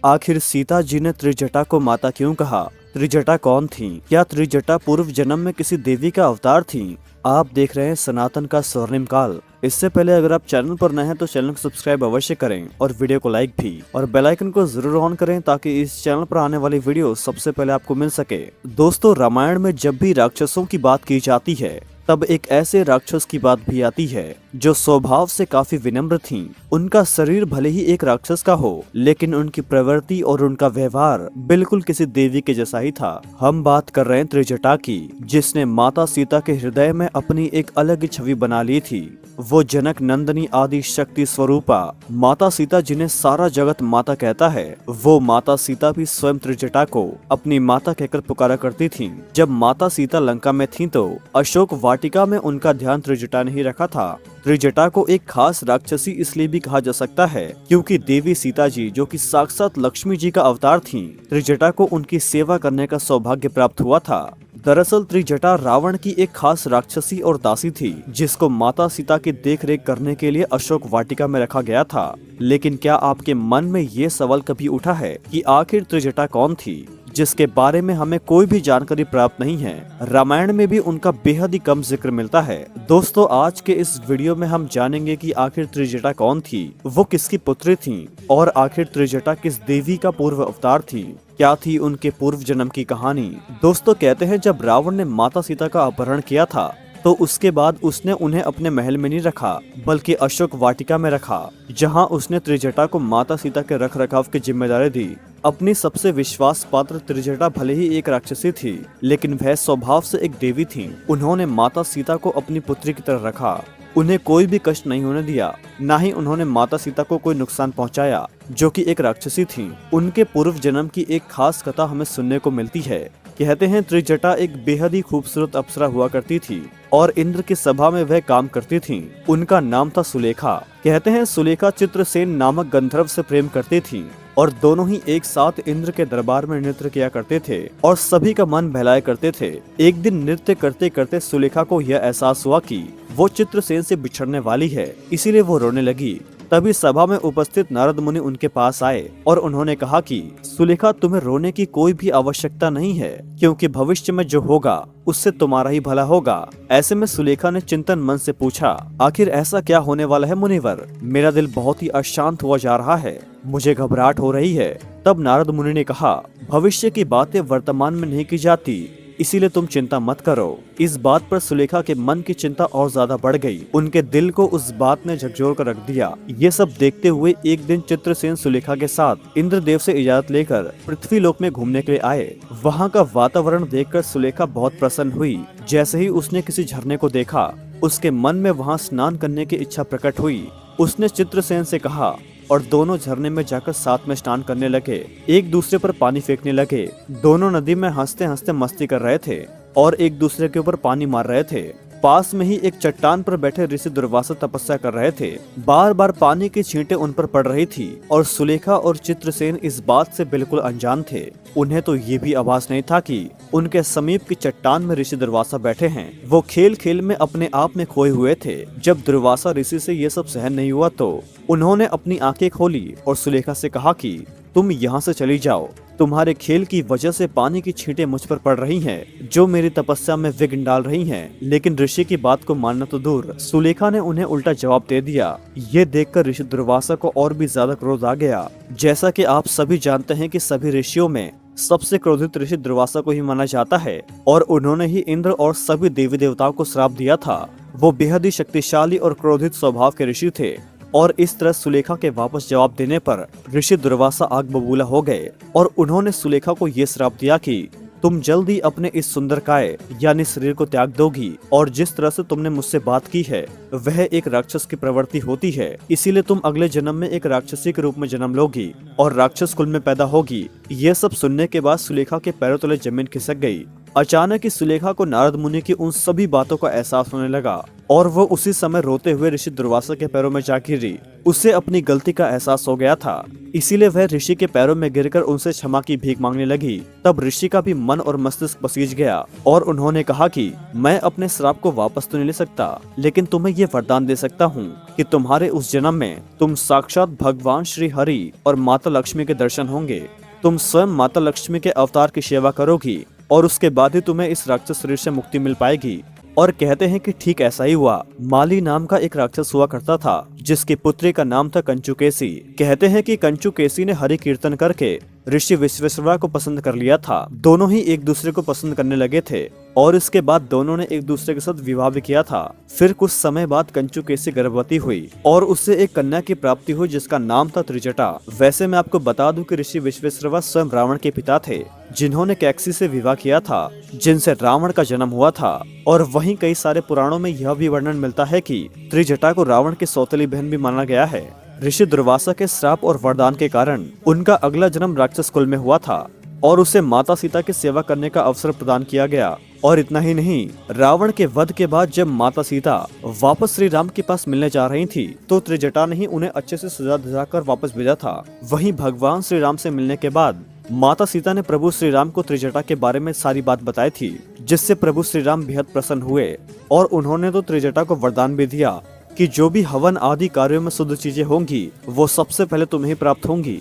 आखिर सीता जी ने त्रिजटा को माता क्यों कहा? त्रिजटा कौन थी? क्या त्रिजटा पूर्व जन्म में किसी देवी का अवतार थी? आप देख रहे हैं सनातन का स्वर्णिम काल। इससे पहले अगर आप चैनल पर नए हैं तो चैनल को सब्सक्राइब अवश्य करें और वीडियो को लाइक भी और बेल आइकन को जरूर ऑन करें ताकि इस चैनल पर आने वाली वीडियो सबसे पहले आपको मिल सके। दोस्तों, रामायण में जब भी राक्षसों की बात की जाती है तब एक ऐसे राक्षस की बात भी आती है जो स्वभाव से काफी विनम्र थीं। उनका शरीर भले ही एक राक्षस का हो, लेकिन उनकी प्रवृत्ति और उनका व्यवहार बिल्कुल किसी देवी के जैसा ही था। हम बात कर रहे हैं त्रिजटा की, जिसने माता सीता के हृदय में अपनी एक अलग ही छवि बना ली थी। वो जनक नंदनी आदि शक्ति स्वरूपा माता सीता, जिन्हें सारा जगत माता कहता है, वो माता सीता भी स्वयं त्रिजटा को अपनी माता कहकर पुकारा करती थीं। जब माता सीता लंका में थीं तो अशोक वाटिका में उनका ध्यान त्रिजटा ने ही रखा था। त्रिजटा को एक खास राक्षसी इसलिए भी कहा जा सकता है क्योंकि देवी सीता जी, जो कि साक्षात लक्ष्मी जी का अवतार थीं, त्रिजटा को उनकी सेवा करने का सौभाग्य प्राप्त हुआ था। दरअसल त्रिजटा रावण की एक खास राक्षसी और दासी थी, जिसको माता सीता की देखरेख करने के लिए अशोक वाटिका में रखा गया था। लेकिन क्या आपके मन में ये सवाल कभी उठा है कि आखिर त्रिजटा कौन थी, जिसके बारे में हमें कोई भी जानकारी प्राप्त नहीं है? रामायण में भी उनका बेहद ही कम जिक्र मिलता है। दोस्तों, आज के इस वीडियो में हम जानेंगे कि आखिर त्रिजटा कौन थी, वो किसकी पुत्री थी और आखिर त्रिजटा किस देवी का पूर्व अवतार थी, क्या थी उनके पूर्व जन्म की कहानी। दोस्तों, कहते हैं जब रावण ने माता सीता का अपहरण किया था तो उसके बाद उसने उन्हें अपने महल में नहीं रखा बल्कि अशोक वाटिका में रखा, जहां उसने त्रिजटा को माता सीता के रख रखाव की जिम्मेदारी दी। अपनी सबसे विश्वास पात्र त्रिजटा भले ही एक राक्षसी थी, लेकिन वह स्वभाव से एक देवी थी। उन्होंने माता सीता को अपनी पुत्री की तरह रखा, उन्हें कोई भी कष्ट नहीं होने दिया, न ही उन्होंने माता सीता को कोई नुकसान पहुंचाया, जो कि एक राक्षसी थी। उनके पूर्व जन्म की एक खास कथा हमें सुनने को मिलती है। कहते हैं त्रिजटा एक बेहद ही खूबसूरत अप्सरा हुआ करती थी और इंद्र की सभा में वह काम करती थीं। उनका नाम था सुलेखा। कहते हैं सुलेखा चित्रसेन नामक गंधर्व से प्रेम करती थीं और दोनों ही एक साथ इंद्र के दरबार में नृत्य किया करते थे और सभी का मन बहलाया करते थे। एक दिन नृत्य करते करते सुलेखा को यह एहसास हुआ कि वो चित्रसेन से बिछड़ने वाली है, इसीलिए वो रोने लगी। तभी सभा में उपस्थित नारद मुनि उनके पास आए और उन्होंने कहा कि सुलेखा, तुम्हें रोने की कोई भी आवश्यकता नहीं है, क्योंकि भविष्य में जो होगा उससे तुम्हारा ही भला होगा। ऐसे में सुलेखा ने चिंतन मन से पूछा, आखिर ऐसा क्या होने वाला है मुनिवर? मेरा दिल बहुत ही अशांत हुआ जा रहा है, मुझे घबराहट हो रही है। तब नारद मुनि ने कहा, भविष्य की बातें वर्तमान में नहीं की जाती, इसीलिए तुम चिंता मत करो। इस बात पर सुलेखा के मन की चिंता और ज्यादा बढ़ गई। उनके दिल को उस बात ने झकझोर कर रख दिया। ये सब देखते हुए एक दिन चित्रसेन सुलेखा के साथ इंद्रदेव से इजाजत लेकर पृथ्वी लोक में घूमने के लिए आए। वहाँ का वातावरण देखकर सुलेखा बहुत प्रसन्न हुई। जैसे ही उसने किसी झरने को देखा, उसके मन में वहाँ स्नान करने की इच्छा प्रकट हुई। उसने चित्रसेन से कहा और दोनों झरने में जाकर साथ में स्नान करने लगे, एक दूसरे पर पानी फेंकने लगे। दोनों नदी में हंसते हंसते मस्ती कर रहे थे और एक दूसरे के ऊपर पानी मार रहे थे। पास में ही एक चट्टान पर बैठे ऋषि दुर्वासा तपस्या कर रहे थे। बार बार पानी की छींटें उन पर पड़ रही थी और सुलेखा और चित्रसेन इस बात से बिल्कुल अनजान थे। उन्हें तो ये भी आभास नहीं था कि उनके समीप की चट्टान में ऋषि दुर्वासा बैठे हैं। वो खेल खेल में अपने आप में खोए हुए थे। जब दुर्वासा ऋषि से ये सब सहन नहीं हुआ तो उन्होंने अपनी आंखें खोली और सुलेखा से कहा कि तुम यहाँ से चली जाओ, तुम्हारे खेल की वजह से पानी की छींटें मुझ पर पड़ रही हैं, जो मेरी तपस्या में विघ्न डाल रही हैं। लेकिन ऋषि की बात को मानना तो दूर, सुलेखा ने उन्हें उल्टा जवाब दे दिया। ये देखकर ऋषि दुर्वासा को और भी ज्यादा क्रोध आ गया। जैसा कि आप सभी जानते हैं कि सभी ऋषियों में सबसे क्रोधित ऋषि दुर्वासा को ही माना जाता है और उन्होंने ही इंद्र और सभी देवी देवताओं को श्राप दिया था। वो बेहद ही शक्तिशाली और क्रोधित स्वभाव के ऋषि थे और इस तरह सुलेखा के वापस जवाब देने पर ऋषि दुर्वासा आग बबूला हो गए और उन्होंने सुलेखा को ये श्राप दिया कि तुम जल्दी अपने इस सुंदर काय यानी शरीर को त्याग दोगी और जिस तरह से तुमने मुझसे बात की है वह एक राक्षस की प्रवृत्ति होती है, इसीलिए तुम अगले जन्म में एक राक्षसी के रूप में जन्म लोगी और राक्षस कुल में पैदा होगी। ये सब सुनने के बाद सुलेखा के पैरों तले जमीन खिसक गई अचानक ही सुलेखा को नारद मुनि की उन सभी बातों का एहसास होने लगा और वो उसी समय रोते हुए ऋषि दुर्वासा के पैरों में जा गिरी। उसे अपनी गलती का एहसास हो गया था, इसीलिए वह ऋषि के पैरों में गिरकर उनसे क्षमा की भीख मांगने लगी। तब ऋषि का भी मन और मस्तिष्क पसीज गया और उन्होंने कहा कि मैं अपने श्राप को वापस तो नहीं ले सकता, लेकिन तुम्हें ये वरदान दे सकता हूँ कि तुम्हारे उस जन्म में तुम साक्षात भगवान श्री हरि और माता लक्ष्मी के दर्शन होंगे। तुम स्वयं माता लक्ष्मी के अवतार की सेवा करोगी और उसके बाद ही तुम्हें इस राक्षस शरीर से मुक्ति मिल पाएगी। और कहते हैं कि ठीक ऐसा ही हुआ। माली नाम का एक राक्षस हुआ करता था जिसकी पुत्री का नाम था कंचुकेसी। कहते हैं कि कंचुकेसी ने हरि कीर्तन करके ऋषि विश्वेश्वरा को पसंद कर लिया था। दोनों ही एक दूसरे को पसंद करने लगे थे और इसके बाद दोनों ने एक दूसरे के साथ विवाह भी किया था। फिर कुछ समय बाद कंचुकेसी गर्भवती हुई और उससे एक कन्या की प्राप्ति हुई जिसका नाम था त्रिजटा। वैसे मैं आपको बता दूं कि ऋषि विश्वेश्वरा स्वयं रावण के पिता थे जिन्होंने कैकसी से विवाह किया था, जिनसे रावण का जन्म हुआ था। और वहीं कई सारे पुराणों में यह भी वर्णन मिलता है कि त्रिजटा को रावण की सौतेली बहन भी माना गया है। ऋषि दुर्वासा के श्राप और वरदान के कारण उनका अगला जन्म राक्षस कुल में हुआ था और उसे माता सीता की सेवा करने का अवसर प्रदान किया गया। और इतना ही नहीं, रावण के वध के बाद जब माता सीता वापस श्री राम के पास मिलने जा रही थी तो त्रिजटा ने ही उन्हें अच्छे से सजा धजा कर वापस भेजा था। वहीं भगवान श्री राम से मिलने के बाद माता सीता ने प्रभु श्री राम को त्रिजटा के बारे में सारी बात बताई थी, जिससे प्रभु श्री राम बेहद प्रसन्न हुए और उन्होंने तो त्रिजटा को वरदान भी दिया कि जो भी हवन आदि कार्यों में शुद्ध चीजें होंगी वो सबसे पहले तुम्हें ही प्राप्त होंगी,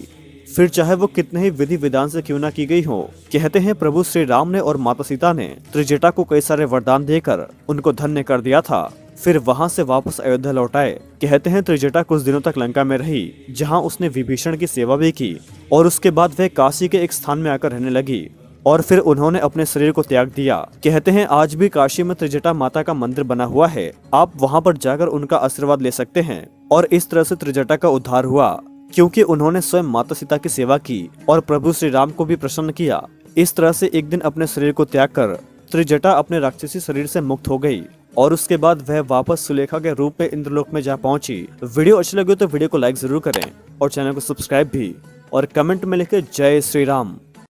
फिर चाहे वो कितने ही विधि विधान से क्यों ना की गई हो। कहते हैं प्रभु श्री राम ने और माता सीता ने त्रिजटा को कई सारे वरदान देकर उनको धन्य कर दिया था। फिर वहां से वापस अयोध्या लौट आए। कहते हैं त्रिजटा कुछ दिनों तक लंका में रही, जहां उसने विभीषण की सेवा भी की और उसके बाद वह काशी के एक स्थान में आकर रहने लगी और फिर उन्होंने अपने शरीर को त्याग दिया। कहते हैं आज भी काशी में त्रिजटा माता का मंदिर बना हुआ है, आप वहां पर जाकर उनका आशीर्वाद ले सकते हैं। और इस तरह से त्रिजटा का उद्धार हुआ क्योंकि उन्होंने स्वयं माता सीता की सेवा की और प्रभु श्री राम को भी प्रसन्न किया। इस तरह से एक दिन अपने शरीर को त्याग कर त्रिजटा अपने राक्षसी शरीर से मुक्त हो गई और उसके बाद वह वापस सुलेखा के रूप में इंद्रलोक में जा पहुंची। वीडियो अच्छी लगी तो वीडियो को लाइक जरूर करें और चैनल को सब्सक्राइब भी और कमेंट में लिखे जय श्री राम।